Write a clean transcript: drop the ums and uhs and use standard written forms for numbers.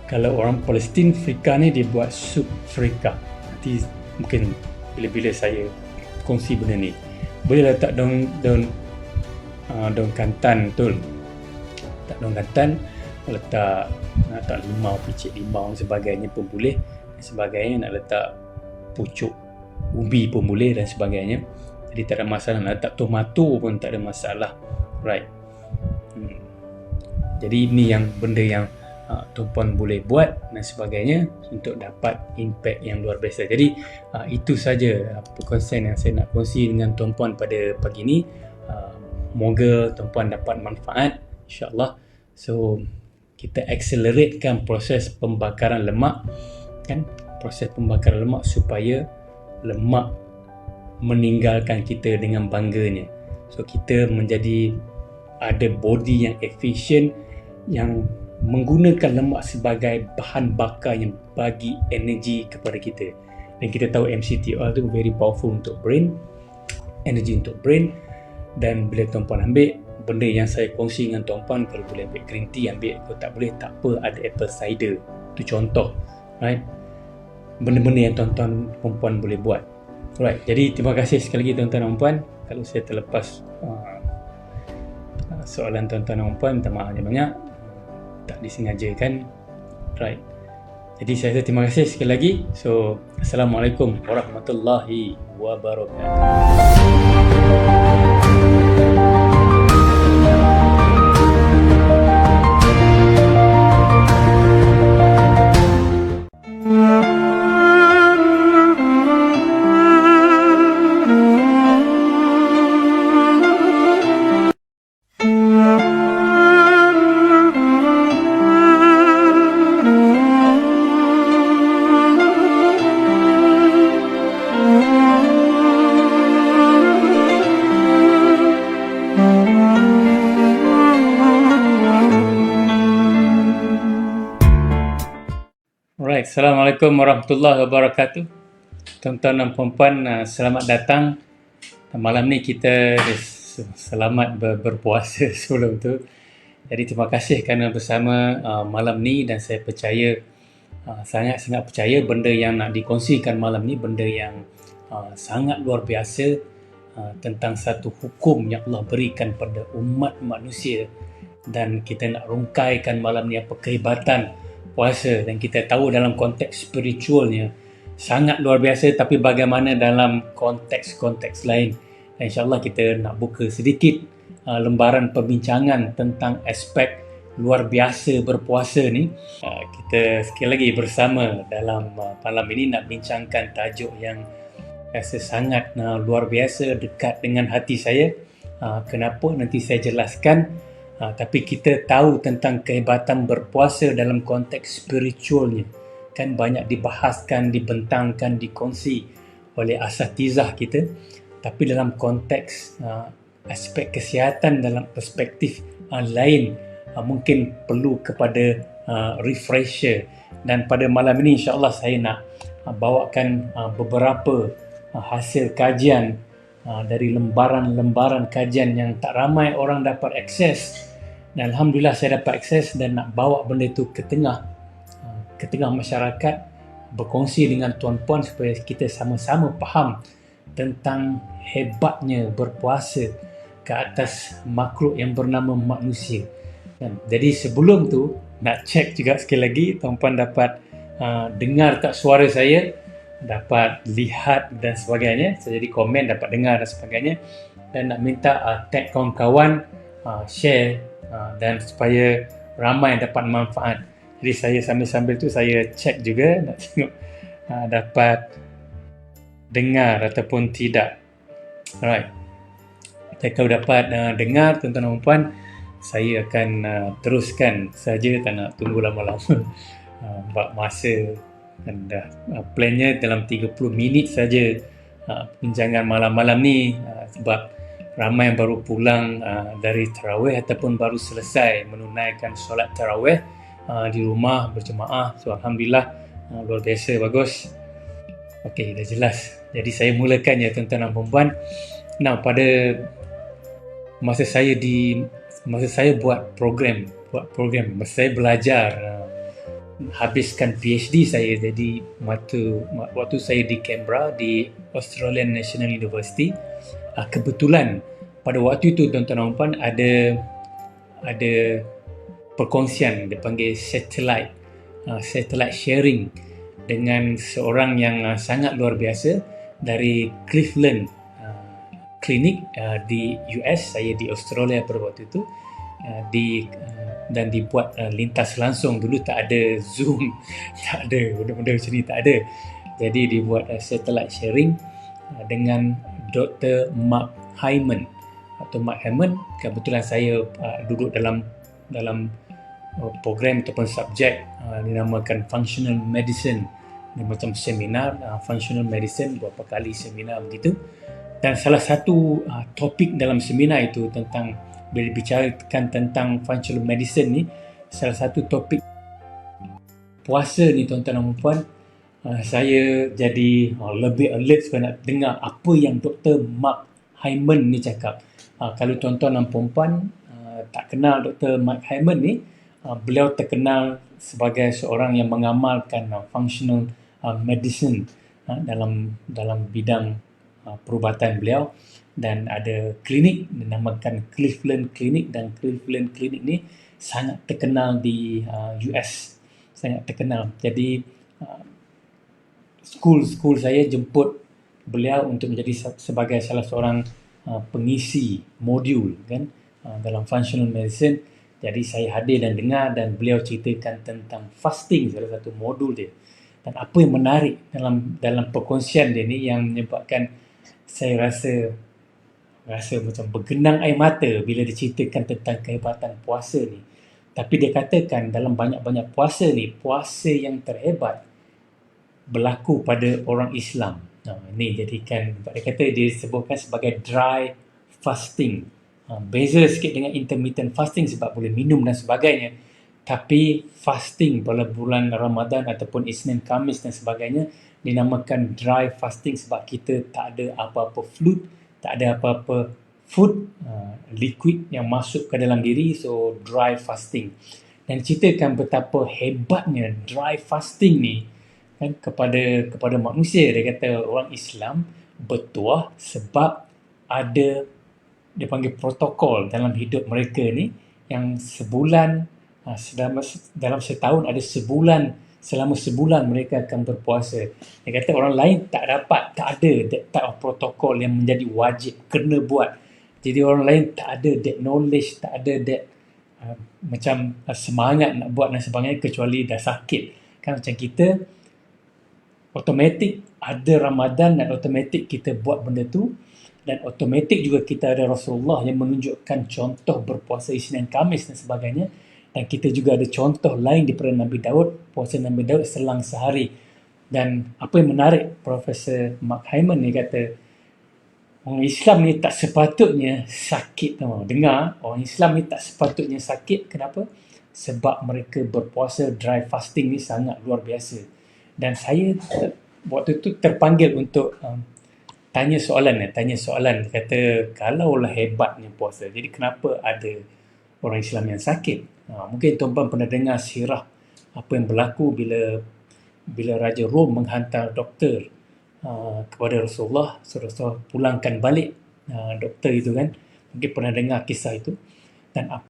Kalau orang Palestin, frika ni dia buat sup frika. Nanti mungkin bila-bila saya kongsi benda ni, boleh letak daun kantan betul. Letak daun kantan, letak limau, picit limau dan sebagainya pun boleh. Dan sebagainya, nak letak pucuk ubi pun boleh dan sebagainya. Jadi tak ada masalah. Nak letak tomato pun tak ada masalah. Right. Jadi ini yang benda yang tuan-puan boleh buat dan sebagainya untuk dapat impact yang luar biasa. Jadi itu saja perkongsian yang saya nak kongsi dengan tuan-puan pada pagi ini. Moga tuan-puan dapat manfaat, insya-Allah. So kita acceleratekan proses pembakaran lemak, kan? Proses pembakaran lemak supaya lemak meninggalkan kita dengan bangganya. So kita menjadi ada body yang efisien, yang menggunakan lemak sebagai bahan bakar yang bagi energi kepada kita. Dan kita tahu MCT oil tu very powerful untuk brain, energi untuk brain. Dan bila tuan-puan ambil benda yang saya kongsi dengan tuan-puan, kalau boleh ambil green tea, ambil. Kalau tak boleh, tak apa, ada apple cider. Itu contoh, right? Benda-benda yang tuan-tuan perempuan boleh buat. Right, jadi terima kasih sekali lagi tuan-tuan dan puan. Kalau saya terlepas soalan tuan-tuan dan puan, minta maaf banyak. Tak disengajakan. Right. Jadi saya rasa terima kasih sekali lagi. So, Assalamualaikum warahmatullahi wabarakatuh. Alright, Assalamualaikum warahmatullahi wabarakatuh. Tuan-tuan dan puan-puan, selamat datang. Malam ni kita selamat berpuasa sebelum tu. Jadi terima kasih kerana bersama malam ni, dan saya percaya, sangat-sangat percaya benda yang nak dikongsikan malam ni benda yang sangat luar biasa, tentang satu hukum yang Allah berikan pada umat manusia. Dan kita nak rungkaikan malam ni apa kehebatan puasa, dan kita tahu dalam konteks spiritualnya sangat luar biasa, tapi bagaimana dalam konteks-konteks lain. Dan insyaAllah kita nak buka sedikit lembaran perbincangan tentang aspek luar biasa berpuasa ni. Kita sekali lagi bersama dalam malam ini nak bincangkan tajuk yang rasa sangat luar biasa, dekat dengan hati saya. Kenapa nanti saya jelaskan. Tapi kita tahu tentang kehebatan berpuasa dalam konteks spiritualnya. Kan banyak dibahaskan, dibentangkan, dikongsi oleh asatizah kita. Tapi dalam konteks aspek kesihatan dalam perspektif lain, mungkin perlu kepada refresher. Dan pada malam ini insya-Allah saya nak bawakan beberapa hasil kajian dari lembaran-lembaran kajian yang tak ramai orang dapat akses. Dan Alhamdulillah saya dapat akses dan nak bawa benda itu ke tengah masyarakat, berkongsi dengan tuan-puan supaya kita sama-sama faham tentang hebatnya berpuasa ke atas makhluk yang bernama manusia. Jadi sebelum tu nak cek juga sekali lagi, tuan-puan dapat dengar tak suara saya, dapat lihat dan sebagainya. Saya jadi komen, dapat dengar dan sebagainya. Dan nak minta tag kawan-kawan, share, dan supaya ramai dapat manfaat. Jadi saya sambil-sambil tu saya cek juga nak tengok dapat dengar ataupun tidak. Alright. Jadi kalau dapat dengar tuan-tuan dan puan, saya akan teruskan saja, tak nak tunggu lama-lama. Buat masa, dan dah plannya dalam 30 minit saja perbincangan malam-malam ni, sebab ramai yang baru pulang dari tarawih ataupun baru selesai menunaikan solat tarawih di rumah berjemaah. So Alhamdulillah, luar biasa, bagus. Okey, dah jelas. Jadi saya mulakan ya tuan-tuan dan puan-puan. Nah, pada masa saya buat program, masa saya belajar habiskan PhD saya. Jadi waktu saya di Canberra di Australian National University, kebetulan pada waktu itu tuan-tuan dan puan ada perkongsian dipanggil satellite sharing dengan seorang yang sangat luar biasa dari Cleveland Clinic di US. Saya di Australia pada waktu itu, dan dibuat lintas langsung. Dulu tak ada Zoom, tak ada benda-benda macam ni, tak ada. Jadi dibuat satellite sharing dengan Dr. Mark Hyman. Dr. Mark Hyman, kebetulan saya duduk dalam program ataupun subjek dinamakan Functional Medicine. Dia macam seminar Functional Medicine, beberapa kali seminar begitu. Dan salah satu topik dalam seminar itu tentang, bila dibicarakan tentang Functional Medicine ni, salah satu topik puasa ni tuan-tuan dan puan, saya jadi lebih alert supaya nak dengar apa yang Dr. Mark Hyman ni cakap. Kalau tuan-tuan dan puan tak kenal Dr. Mark Hyman ni, beliau terkenal sebagai seorang yang mengamalkan functional medicine dalam bidang perubatan beliau, dan ada klinik dinamakan Cleveland Clinic, dan Cleveland Clinic ni sangat terkenal di US, sangat terkenal. Jadi school saya jemput beliau untuk menjadi sebagai salah seorang pengisi modul kan dalam functional medicine. Jadi saya hadir dan dengar, dan beliau ceritakan tentang fasting, salah satu modul dia. Dan apa yang menarik dalam perkongsian dia ni yang menyebabkan saya rasa macam bergenang air mata bila diceritakan tentang kehebatan puasa ni. Tapi dia katakan dalam banyak-banyak puasa ni, puasa yang terhebat berlaku pada orang Islam. Ini jadikan, dia kata dia sebutkan sebagai dry fasting. Beza sikit dengan intermittent fasting sebab boleh minum dan sebagainya. Tapi fasting pada bulan Ramadan ataupun Isnin, Khamis dan sebagainya dinamakan dry fasting sebab kita tak ada apa-apa fluid, tak ada apa-apa food, liquid yang masuk ke dalam diri, so dry fasting. Dan ceritakan betapa hebatnya dry fasting ni kan kepada manusia. Dia kata orang Islam bertuah sebab ada, dia panggil protokol dalam hidup mereka ni, yang sebulan, dalam setahun ada selama sebulan mereka akan berpuasa. Dia kata orang lain tak ada that type of protokol yang menjadi wajib kena buat. Jadi orang lain tak ada that knowledge, tak ada that macam semangat nak buat dan sebagainya, kecuali dah sakit kan. Macam kita automatik ada Ramadan dan automatik kita buat benda tu, dan automatik juga kita ada Rasulullah yang menunjukkan contoh berpuasa Isnin Khamis dan sebagainya. Dan kita juga ada contoh lain daripada Nabi Daud, puasa Nabi Daud selang sehari. Dan apa yang menarik, Profesor Mark Hyman ni kata orang Islam ni tak sepatutnya sakit. Dengar, orang Islam ni tak sepatutnya sakit. Kenapa? Sebab mereka berpuasa dry fasting ni sangat luar biasa. Dan saya waktu tu terpanggil untuk tanya soalan. Kata, kalaulah hebatnya puasa, jadi kenapa ada orang Islam yang sakit? Mungkin tuan-tuan pernah dengar sirah apa yang berlaku bila Raja Rom menghantar doktor kepada Rasulullah, Rasulullah pulangkan balik doktor itu kan. Mungkin pernah dengar kisah itu. Dan